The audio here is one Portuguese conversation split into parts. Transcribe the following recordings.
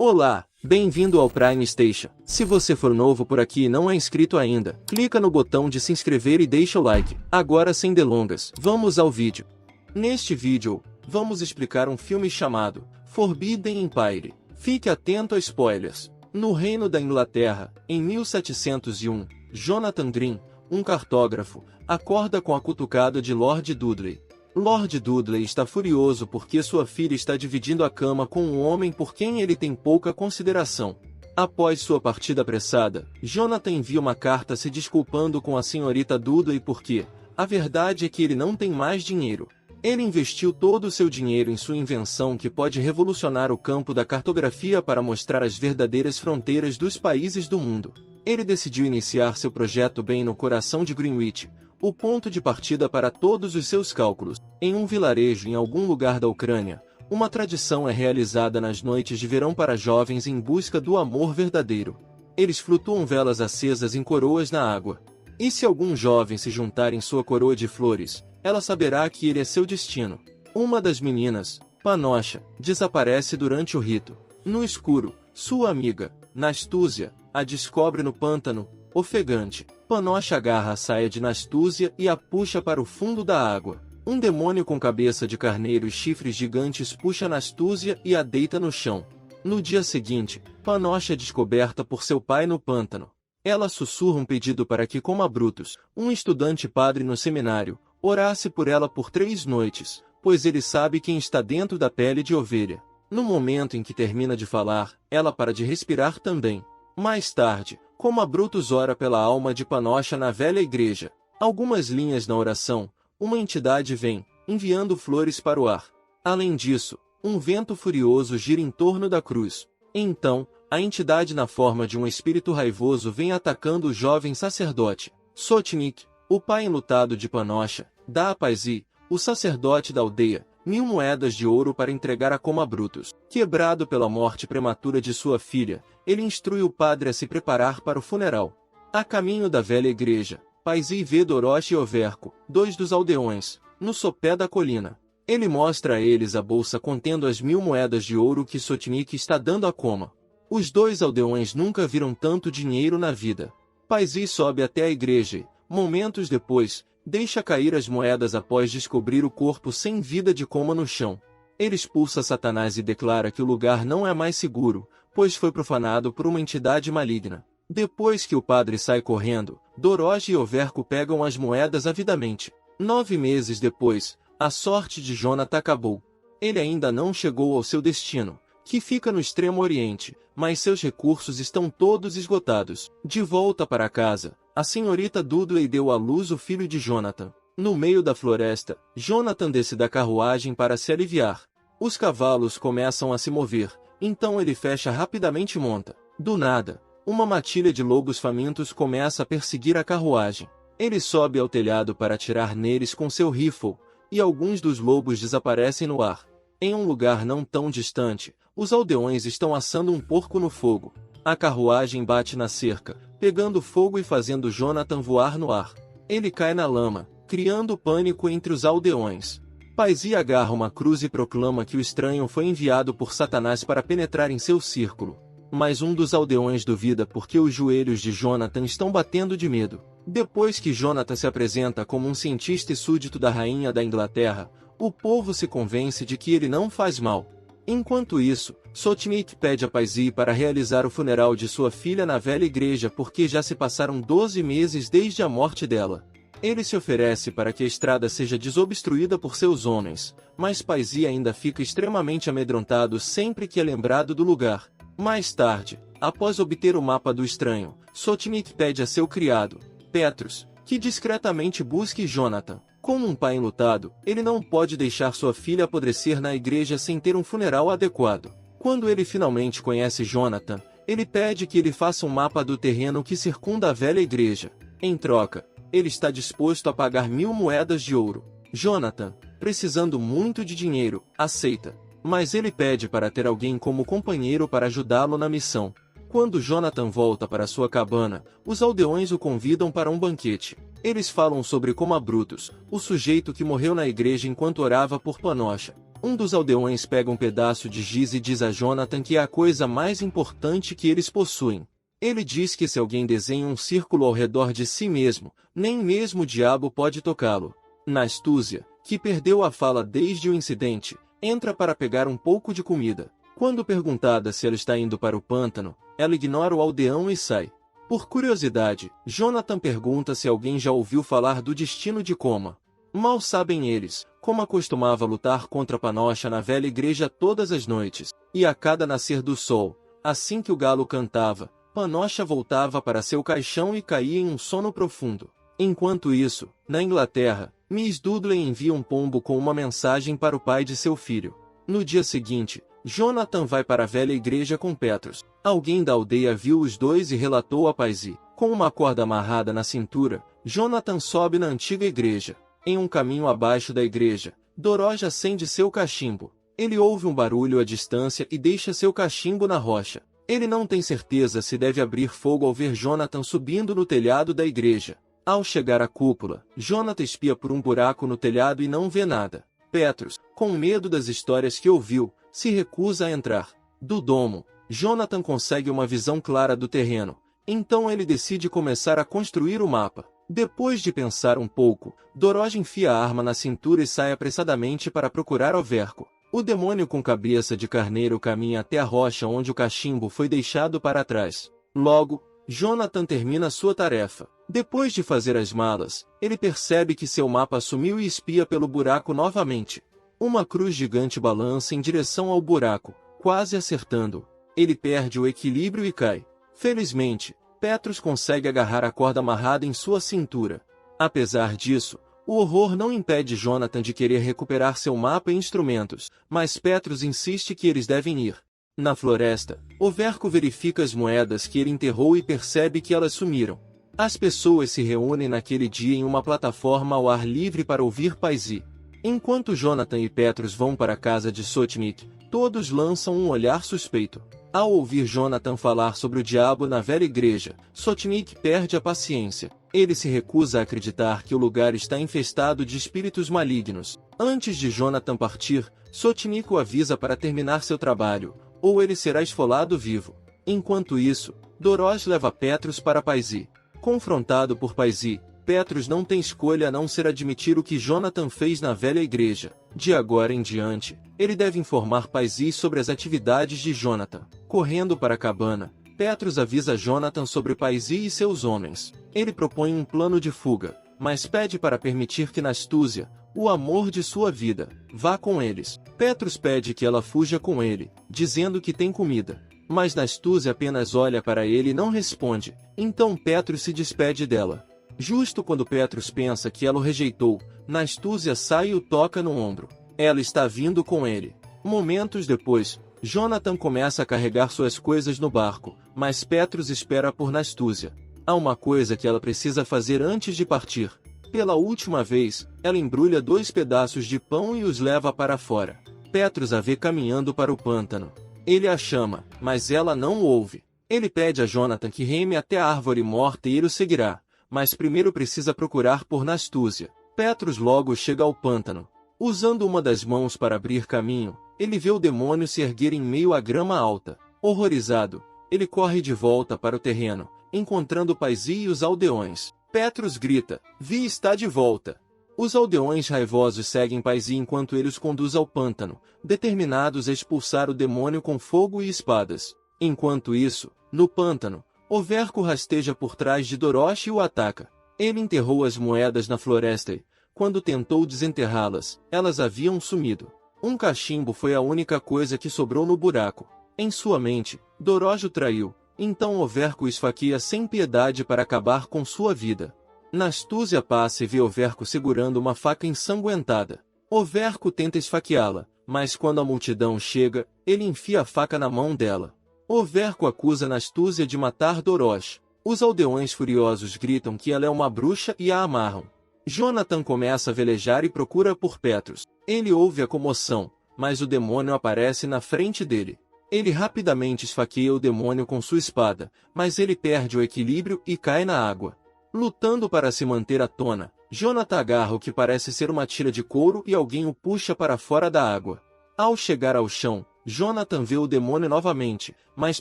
Olá, bem-vindo ao Prime Station. Se você for novo por aqui e não é inscrito ainda, clica no botão de se inscrever e deixa o like. Agora sem delongas, vamos ao vídeo. Neste vídeo, vamos explicar um filme chamado Forbidden Empire. Fique atento a spoilers. No Reino da Inglaterra, em 1701, Jonathan Green, um cartógrafo, acorda com a cutucada de Lord Dudley. Lord Dudley está furioso porque sua filha está dividindo a cama com um homem por quem ele tem pouca consideração. Após sua partida apressada, Jonathan envia uma carta se desculpando com a senhorita Dudley porque, a verdade é que ele não tem mais dinheiro. Ele investiu todo o seu dinheiro em sua invenção que pode revolucionar o campo da cartografia para mostrar as verdadeiras fronteiras dos países do mundo. Ele decidiu iniciar seu projeto bem no coração de Greenwich, o ponto de partida para todos os seus cálculos. Em um vilarejo em algum lugar da Ucrânia, uma tradição é realizada nas noites de verão para jovens em busca do amor verdadeiro. Eles flutuam velas acesas em coroas na água. E se algum jovem se juntar em sua coroa de flores, ela saberá que ele é seu destino. Uma das meninas, Panosha, desaparece durante o rito. No escuro, sua amiga, Nastúzia, a descobre no pântano, ofegante. Panosha agarra a saia de Nastúzia e a puxa para o fundo da água. Um demônio com cabeça de carneiro e chifres gigantes puxa Nastúzia e a deita no chão. No dia seguinte, Panosha é descoberta por seu pai no pântano. Ela sussurra um pedido para que Coma Brutus, um estudante padre no seminário, orasse por ela por 3 noites, pois ele sabe quem está dentro da pele de ovelha. No momento em que termina de falar, ela para de respirar também. Mais tarde, Coma Brutus ora pela alma de Panosha na velha igreja. Algumas linhas na oração, uma entidade vem, enviando flores para o ar. Além disso, um vento furioso gira em torno da cruz. Então, a entidade na forma de um espírito raivoso vem atacando o jovem sacerdote. Sotnik, o pai enlutado de Panosha, dá a Paizi, o sacerdote da aldeia, 1000 moedas de ouro para entregar a Coma Brutus. Quebrado pela morte prematura de sua filha, ele instrui o padre a se preparar para o funeral. A caminho da velha igreja, Paizi vê Dorosh e Overco, 2 dos aldeões, no sopé da colina. Ele mostra a eles a bolsa contendo as 1000 moedas de ouro que Sotnik está dando a Coma. Os 2 aldeões nunca viram tanto dinheiro na vida. Paizi sobe até a igreja e, momentos depois, deixa cair as moedas após descobrir o corpo sem vida de Coma no chão. Ele expulsa Satanás e declara que o lugar não é mais seguro, pois foi profanado por uma entidade maligna. Depois que o padre sai correndo, Dorosh e Overco pegam as moedas avidamente. 9 meses depois, a sorte de Jonathan acabou. Ele ainda não chegou ao seu destino, que fica no extremo oriente, mas seus recursos estão todos esgotados. De volta para casa, a senhorita Dudley deu à luz o filho de Jonathan. No meio da floresta, Jonathan desce da carruagem para se aliviar. Os cavalos começam a se mover, então ele fecha rapidamente e monta. Do nada, uma matilha de lobos famintos começa a perseguir a carruagem. Ele sobe ao telhado para atirar neles com seu rifle, e alguns dos lobos desaparecem no ar. Em um lugar não tão distante, os aldeões estão assando um porco no fogo. A carruagem bate na cerca, pegando fogo e fazendo Jonathan voar no ar. Ele cai na lama, criando pânico entre os aldeões. Paizi agarra uma cruz e proclama que o estranho foi enviado por Satanás para penetrar em seu círculo. Mas um dos aldeões duvida porque os joelhos de Jonathan estão batendo de medo. Depois que Jonathan se apresenta como um cientista e súdito da rainha da Inglaterra, o povo se convence de que ele não faz mal. Enquanto isso, Sotnik pede a Paizi para realizar o funeral de sua filha na velha igreja porque já se passaram 12 meses desde a morte dela. Ele se oferece para que a estrada seja desobstruída por seus homens, mas Paizi ainda fica extremamente amedrontado sempre que é lembrado do lugar. Mais tarde, após obter o mapa do estranho, Sotnik pede a seu criado, Petrus, que discretamente busque Jonathan. Como um pai enlutado, ele não pode deixar sua filha apodrecer na igreja sem ter um funeral adequado. Quando ele finalmente conhece Jonathan, ele pede que ele faça um mapa do terreno que circunda a velha igreja. Em troca, ele está disposto a pagar 1000 moedas de ouro. Jonathan, precisando muito de dinheiro, aceita. Mas ele pede para ter alguém como companheiro para ajudá-lo na missão. Quando Jonathan volta para sua cabana, os aldeões o convidam para um banquete. Eles falam sobre Coma Brutus, o sujeito que morreu na igreja enquanto orava por Panosha. Um dos aldeões pega um pedaço de giz e diz a Jonathan que é a coisa mais importante que eles possuem. Ele diz que se alguém desenha um círculo ao redor de si mesmo, nem mesmo o diabo pode tocá-lo. Nastúzia, que perdeu a fala desde o incidente, entra para pegar um pouco de comida. Quando perguntada se ela está indo para o pântano, ela ignora o aldeão e sai. Por curiosidade, Jonathan pergunta se alguém já ouviu falar do destino de Coma. Mal sabem eles, Coma costumava lutar contra Panocha na velha igreja todas as noites, e a cada nascer do sol, assim que o galo cantava, Panocha voltava para seu caixão e caía em um sono profundo. Enquanto isso, na Inglaterra, Miss Dudley envia um pombo com uma mensagem para o pai de seu filho. No dia seguinte, Jonathan vai para a velha igreja com Petrus. Alguém da aldeia viu os dois e relatou a Paisy. Com uma corda amarrada na cintura, Jonathan sobe na antiga igreja. Em um caminho abaixo da igreja, Dorothy acende seu cachimbo. Ele ouve um barulho à distância e deixa seu cachimbo na rocha. Ele não tem certeza se deve abrir fogo ao ver Jonathan subindo no telhado da igreja. Ao chegar à cúpula, Jonathan espia por um buraco no telhado e não vê nada. Petrus, com medo das histórias que ouviu, se recusa a entrar. Do domo, Jonathan consegue uma visão clara do terreno. Então ele decide começar a construir o mapa. Depois de pensar um pouco, Dorothy enfia a arma na cintura e sai apressadamente para procurar Overco. O demônio com cabeça de carneiro caminha até a rocha onde o cachimbo foi deixado para trás. Logo, Jonathan termina sua tarefa. Depois de fazer as malas, ele percebe que seu mapa sumiu e espia pelo buraco novamente. Uma cruz gigante balança em direção ao buraco, quase acertando. Ele perde o equilíbrio e cai. Felizmente, Petrus consegue agarrar a corda amarrada em sua cintura. Apesar disso, o horror não impede Jonathan de querer recuperar seu mapa e instrumentos, mas Petrus insiste que eles devem ir. Na floresta, Overco verifica as moedas que ele enterrou e percebe que elas sumiram. As pessoas se reúnem naquele dia em uma plataforma ao ar livre para ouvir Paisy. Enquanto Jonathan e Petrus vão para a casa de Sotnik, todos lançam um olhar suspeito. Ao ouvir Jonathan falar sobre o diabo na velha igreja, Sotnik perde a paciência. Ele se recusa a acreditar que o lugar está infestado de espíritos malignos. Antes de Jonathan partir, Sotnik o avisa para terminar seu trabalho, ou ele será esfolado vivo. Enquanto isso, Dorothy leva Petrus para Paisy. Confrontado por Paisy, Petrus não tem escolha a não ser admitir o que Jonathan fez na velha igreja. De agora em diante, ele deve informar Paisy sobre as atividades de Jonathan. Correndo para a cabana, Petrus avisa Jonathan sobre Paisy e seus homens. Ele propõe um plano de fuga, mas pede para permitir que Nastúzia, o amor de sua vida, vá com eles. Petrus pede que ela fuja com ele, dizendo que tem comida. Mas Nastúzia apenas olha para ele e não responde. Então Petrus se despede dela. Justo quando Petrus pensa que ela o rejeitou, Nastúzia sai e o toca no ombro. Ela está vindo com ele. Momentos depois, Jonathan começa a carregar suas coisas no barco, mas Petrus espera por Nastúzia. Há uma coisa que ela precisa fazer antes de partir. Pela última vez, ela embrulha 2 pedaços de pão e os leva para fora. Petrus a vê caminhando para o pântano. Ele a chama, mas ela não o ouve. Ele pede a Jonathan que reme até a árvore morta e ele o seguirá, mas primeiro precisa procurar por Nastúzia. Petrus logo chega ao pântano. Usando uma das mãos para abrir caminho, ele vê o demônio se erguer em meio à grama alta. Horrorizado, ele corre de volta para o terreno, encontrando Paisy e os aldeões. Petrus grita: Vi está de volta! Os aldeões raivosos seguem Paisy enquanto ele os conduz ao pântano, determinados a expulsar o demônio com fogo e espadas. Enquanto isso, no pântano, Overco rasteja por trás de Dorothy e o ataca. Ele enterrou as moedas na floresta e, quando tentou desenterrá-las, elas haviam sumido. Um cachimbo foi a única coisa que sobrou no buraco. Em sua mente, Dorothy o traiu, então Overco o esfaqueia sem piedade para acabar com sua vida. Nastúzia passa e vê Overco segurando uma faca ensanguentada. Overco tenta esfaqueá-la, mas quando a multidão chega, ele enfia a faca na mão dela. Overco acusa Nastúzia de matar Dorothy. Os aldeões furiosos gritam que ela é uma bruxa e a amarram. Jonathan começa a velejar e procura por Petrus. Ele ouve a comoção, mas o demônio aparece na frente dele. Ele rapidamente esfaqueia o demônio com sua espada, mas ele perde o equilíbrio e cai na água. Lutando para se manter à tona, Jonathan agarra o que parece ser uma tira de couro e alguém o puxa para fora da água. Ao chegar ao chão, Jonathan vê o demônio novamente, mas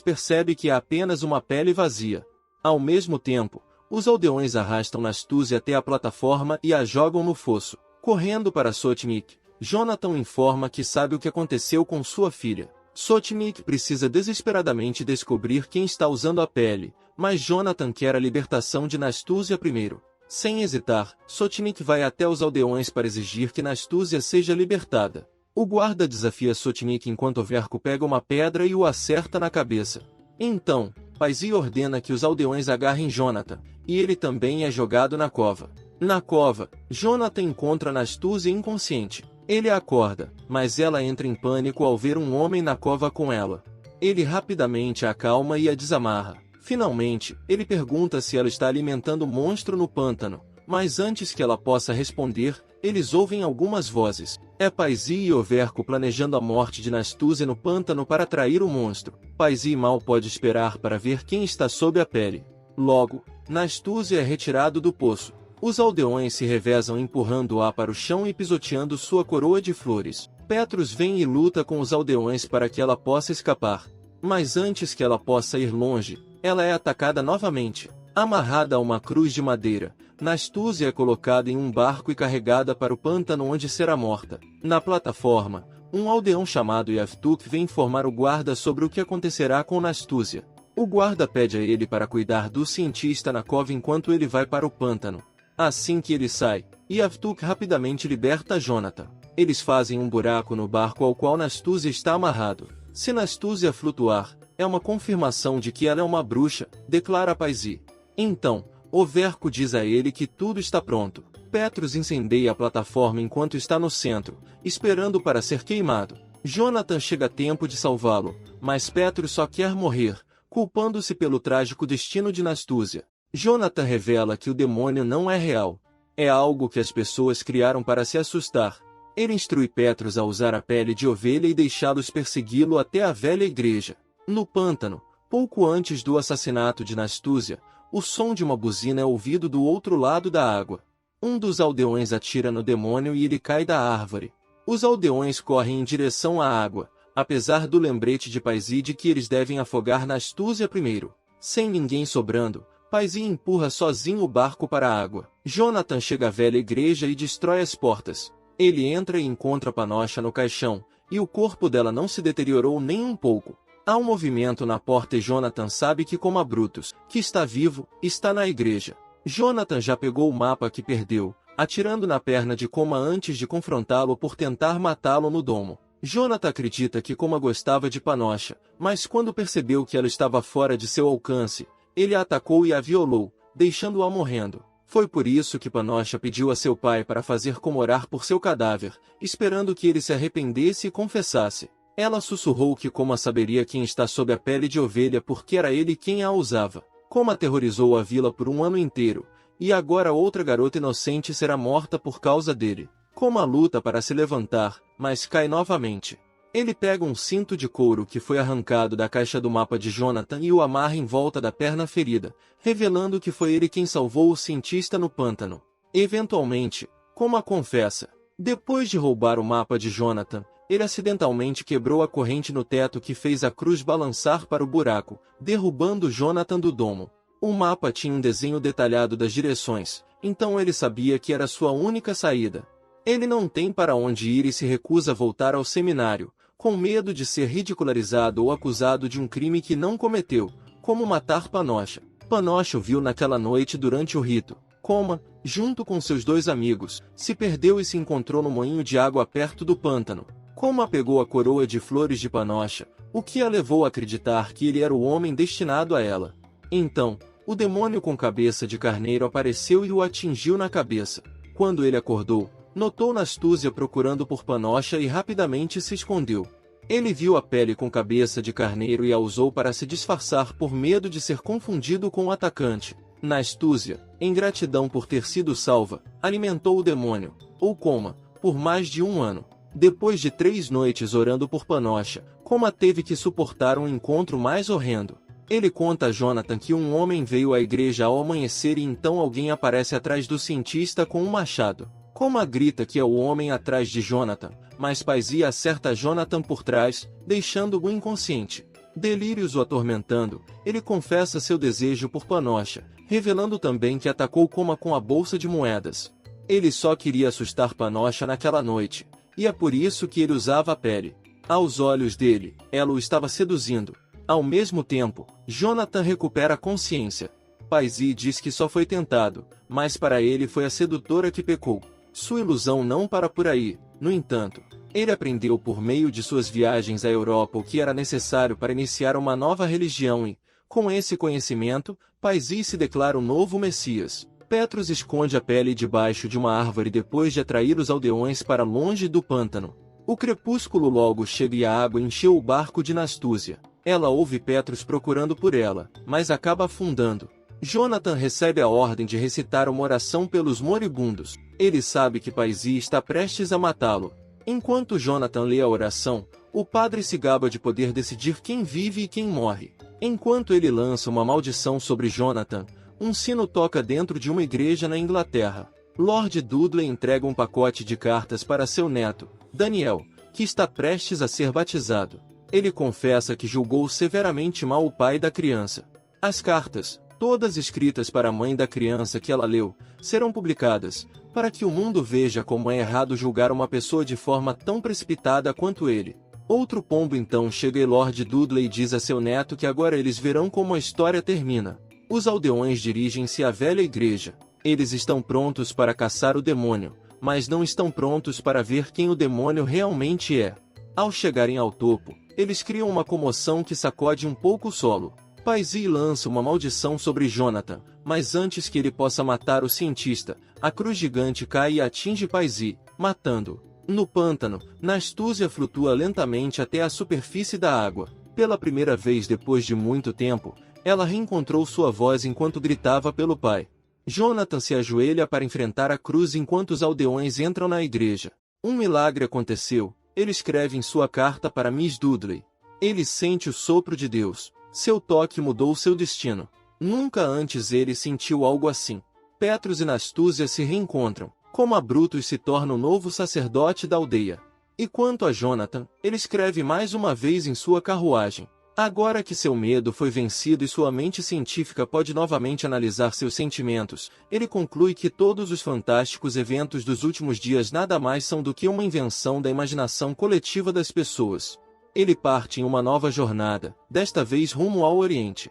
percebe que é apenas uma pele vazia. Ao mesmo tempo, os aldeões arrastam Nastusia até a plataforma e a jogam no fosso. Correndo para Sotnik, Jonathan informa que sabe o que aconteceu com sua filha. Sotnik precisa desesperadamente descobrir quem está usando a pele, mas Jonathan quer a libertação de Nastusia primeiro. Sem hesitar, Sotnik vai até os aldeões para exigir que Nastusia seja libertada. O guarda desafia Sotnik enquanto Overco pega uma pedra e o acerta na cabeça. Então, Paizi ordena que os aldeões agarrem Jonathan, e ele também é jogado na cova. Na cova, Jonathan encontra Nastusia inconsciente. Ele a acorda, mas ela entra em pânico ao ver um homem na cova com ela. Ele rapidamente a acalma e a desamarra. Finalmente, ele pergunta se ela está alimentando o monstro no pântano, mas antes que ela possa responder, eles ouvem algumas vozes. É Paizi e Overco planejando a morte de Nastusia no pântano para atrair o monstro. Paizi mal pode esperar para ver quem está sob a pele. Logo, Nastusia é retirado do poço. Os aldeões se revezam empurrando-a para o chão e pisoteando sua coroa de flores. Petrus vem e luta com os aldeões para que ela possa escapar. Mas antes que ela possa ir longe, ela é atacada novamente. Amarrada a uma cruz de madeira, Nastusia é colocada em um barco e carregada para o pântano onde será morta. Na plataforma, um aldeão chamado Yavtuk vem informar o guarda sobre o que acontecerá com Nastusia. O guarda pede a ele para cuidar do cientista na cova enquanto ele vai para o pântano. Assim que ele sai, Yavtuk rapidamente liberta Jonathan. Eles fazem um buraco no barco ao qual Nastusia está amarrado. Se Nastusia flutuar, é uma confirmação de que ela é uma bruxa, declara Paizi. Então, Overco diz a ele que tudo está pronto. Petrus incendeia a plataforma enquanto está no centro, esperando para ser queimado. Jonathan chega a tempo de salvá-lo, mas Petrus só quer morrer, culpando-se pelo trágico destino de Nastusia. Jonathan revela que o demônio não é real. É algo que as pessoas criaram para se assustar. Ele instrui Petrus a usar a pele de ovelha e deixá-los persegui-lo até a velha igreja. No pântano, pouco antes do assassinato de Nastusia, o som de uma buzina é ouvido do outro lado da água. Um dos aldeões atira no demônio e ele cai da árvore. Os aldeões correm em direção à água, apesar do lembrete de Paizi de que eles devem afogar Nastusia primeiro. Sem ninguém sobrando, Paizi empurra sozinho o barco para a água. Jonathan chega à velha igreja e destrói as portas. Ele entra e encontra Panosha no caixão, e o corpo dela não se deteriorou nem um pouco. Há um movimento na porta e Jonathan sabe que Coma Brutus, que está vivo, está na igreja. Jonathan já pegou o mapa que perdeu, atirando na perna de Coma antes de confrontá-lo por tentar matá-lo no domo. Jonathan acredita que Coma gostava de Panosha, mas quando percebeu que ela estava fora de seu alcance, ele a atacou e a violou, deixando-a morrendo. Foi por isso que Panosha pediu a seu pai para fazer Coma orar por seu cadáver, esperando que ele se arrependesse e confessasse. Ela sussurrou que Coma saberia quem está sob a pele de ovelha porque era ele quem a usava. Coma aterrorizou a vila por um ano inteiro, e agora outra garota inocente será morta por causa dele. Coma luta para se levantar, mas cai novamente. Ele pega um cinto de couro que foi arrancado da caixa do mapa de Jonathan e o amarra em volta da perna ferida, revelando que foi ele quem salvou o cientista no pântano. Eventualmente, Coma confessa. Depois de roubar o mapa de Jonathan, ele acidentalmente quebrou a corrente no teto que fez a cruz balançar para o buraco, derrubando Jonathan do domo. O mapa tinha um desenho detalhado das direções, então ele sabia que era sua única saída. Ele não tem para onde ir e se recusa a voltar ao seminário, com medo de ser ridicularizado ou acusado de um crime que não cometeu, como matar Panosha. Panosha o viu naquela noite durante o rito. Coma, junto com seus dois amigos, se perdeu e se encontrou no moinho de água perto do pântano. Coma pegou a coroa de flores de Panosha, o que a levou a acreditar que ele era o homem destinado a ela. Então, o demônio com cabeça de carneiro apareceu e o atingiu na cabeça. Quando ele acordou, notou Nastusia procurando por Panosha e rapidamente se escondeu. Ele viu a pele com cabeça de carneiro e a usou para se disfarçar por medo de ser confundido com o atacante. Nastusia, em gratidão por ter sido salva, alimentou o demônio, ou Coma, por mais de um ano. Depois de 3 noites orando por Panosha, Coma teve que suportar um encontro mais horrendo. Ele conta a Jonathan que um homem veio à igreja ao amanhecer e então alguém aparece atrás do cientista com um machado. Coma grita que é o homem atrás de Jonathan, mas Paizi acerta Jonathan por trás, deixando-o inconsciente. Delírios o atormentando, ele confessa seu desejo por Panocha, revelando também que atacou Coma com a bolsa de moedas. Ele só queria assustar Panocha naquela noite, e é por isso que ele usava a pele. Aos olhos dele, ela o estava seduzindo. Ao mesmo tempo, Jonathan recupera a consciência. Paizi diz que só foi tentado, mas para ele foi a sedutora que pecou. Sua ilusão não para por aí, no entanto. Ele aprendeu por meio de suas viagens à Europa o que era necessário para iniciar uma nova religião e, com esse conhecimento, Paizi se declara o novo Messias. Petros esconde a pele debaixo de uma árvore depois de atrair os aldeões para longe do pântano. O crepúsculo logo chega e a água encheu o barco de Nastúzia. Ela ouve Petros procurando por ela, mas acaba afundando. Jonathan recebe a ordem de recitar uma oração pelos moribundos. Ele sabe que Paizi está prestes a matá-lo. Enquanto Jonathan lê a oração, o padre se gaba de poder decidir quem vive e quem morre. Enquanto ele lança uma maldição sobre Jonathan, um sino toca dentro de uma igreja na Inglaterra. Lord Dudley entrega um pacote de cartas para seu neto, Daniel, que está prestes a ser batizado. Ele confessa que julgou severamente mal o pai da criança. As cartas, todas escritas para a mãe da criança que ela leu, serão publicadas, para que o mundo veja como é errado julgar uma pessoa de forma tão precipitada quanto ele. Outro pombo então chega e Lord Dudley diz a seu neto que agora eles verão como a história termina. Os aldeões dirigem-se à velha igreja. Eles estão prontos para caçar o demônio, mas não estão prontos para ver quem o demônio realmente é. Ao chegarem ao topo, eles criam uma comoção que sacode um pouco o solo. Paizi lança uma maldição sobre Jonathan, mas antes que ele possa matar o cientista, a cruz gigante cai e atinge Paizi, matando-o. No pântano, Nastúzia flutua lentamente até a superfície da água. Pela primeira vez depois de muito tempo, ela reencontrou sua voz enquanto gritava pelo pai. Jonathan se ajoelha para enfrentar a cruz enquanto os aldeões entram na igreja. Um milagre aconteceu, ele escreve em sua carta para Miss Dudley. Ele sente o sopro de Deus. Seu toque mudou seu destino. Nunca antes ele sentiu algo assim. Petros e Nastúzia se reencontram. Como a Brutus se torna o novo sacerdote da aldeia. E quanto a Jonathan, ele escreve mais uma vez em sua carruagem. Agora que seu medo foi vencido e sua mente científica pode novamente analisar seus sentimentos, ele conclui que todos os fantásticos eventos dos últimos dias nada mais são do que uma invenção da imaginação coletiva das pessoas. Ele parte em uma nova jornada, desta vez rumo ao Oriente.